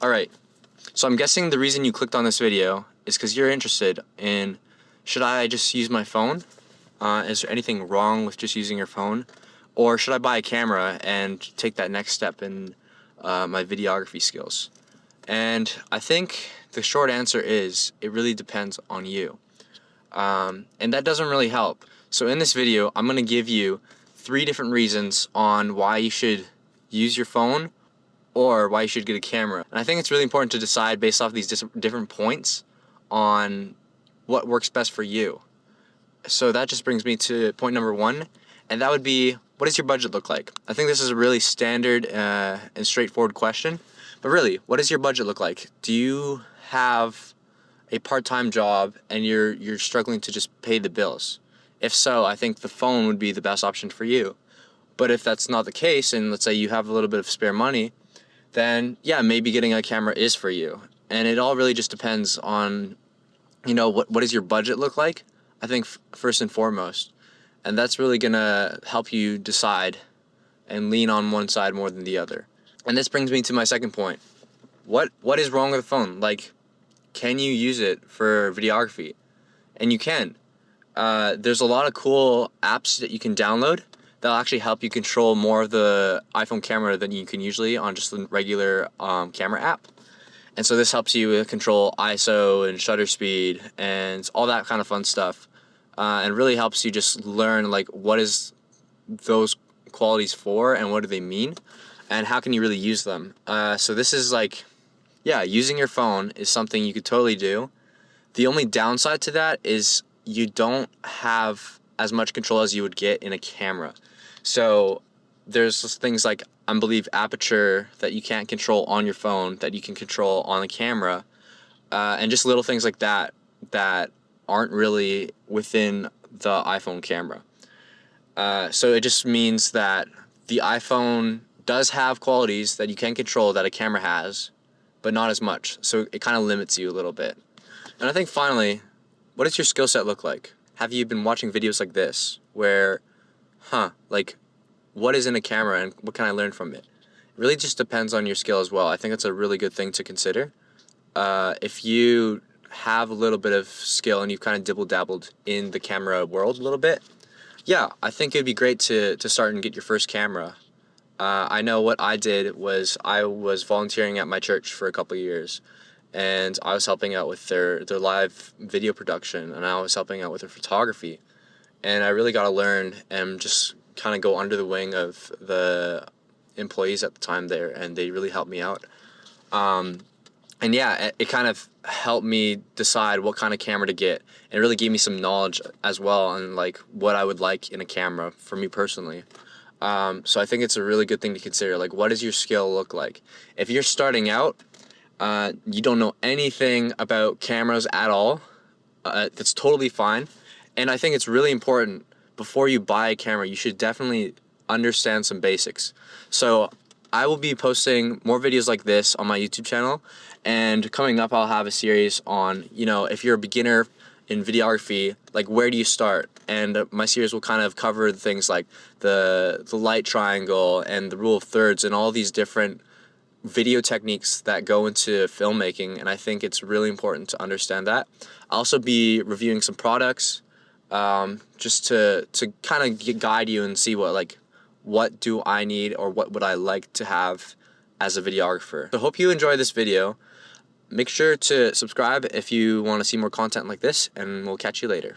Alright, so I'm guessing the reason you clicked on this video is because you're interested in, should I just use my phone? Is there anything wrong with just using your phone? Or should I buy a camera and take that next step in my videography skills? And I think the short answer is, it really depends on you. And that doesn't really help. So in this video, I'm going to give you 3 different reasons on why you should use your phone or why you should get a camera. And I think it's really important to decide based off these different points on what works best for you. So that just brings me to point number 1, and that would be, what does your budget look like? I think this is a really standard and straightforward question, but really, what does your budget look like? Do you have a part-time job and you're struggling to just pay the bills? If so, I think the phone would be the best option for you. But if that's not the case, and let's say you have a little bit of spare money, then yeah, maybe getting a camera is for you. And it all really just depends on, what does your budget look like? I think first and foremost. And that's really gonna help you decide and lean on one side more than the other. And this brings me to my second point. What is wrong with the phone? Like, can you use it for videography? And you can. There's a lot of cool apps that you can download that'll actually help you control more of the iPhone camera than you can usually on just the regular camera app. And so this helps you control ISO and shutter speed and all that kind of fun stuff. And really helps you just learn, like, what is those qualities for and what do they mean and how can you really use them. So this is like, yeah, using your phone is something you could totally do. The only downside to that is you don't have as much control as you would get in a camera. So there's things like, I believe, aperture that you can't control on your phone that you can control on the camera, and just little things like that that aren't really within the iPhone camera. So it just means that the iPhone does have qualities that you can control that a camera has, but not as much. So it kind of limits you a little bit. And I think finally, what does your skill set look like? Have you been watching videos like this where, like, what is in a camera and what can I learn from it? It really just depends on your skill as well. I think it's a really good thing to consider. If you have a little bit of skill and you've kind of dibble-dabbled in the camera world a little bit, yeah, I think it'd be great to start and get your first camera. I know what I did was I was volunteering at my church for a couple of years, and I was helping out with their live video production, and I was helping out with their photography. And I really got to learn and just kind of go under the wing of the employees at the time there, and they really helped me out. And yeah, it kind of helped me decide what kind of camera to get, and it really gave me some knowledge as well on, like, what I would like in a camera for me personally. So I think it's a really good thing to consider. Like, what does your skill look like? If you're starting out, you don't know anything about cameras at all, that's totally fine. And I think it's really important, before you buy a camera, you should definitely understand some basics. So I will be posting more videos like this on my YouTube channel, and coming up I'll have a series on, if you're a beginner in videography, like, where do you start? And my series will kind of cover things like the light triangle and the rule of thirds and all these different video techniques that go into filmmaking, and I think it's really important to understand that. I'll also be reviewing some products, just to kind of guide you and see what do I need or what would I like to have as a videographer. So hope you enjoy this video. Make sure to subscribe if you want to see more content like this, and we'll catch you later.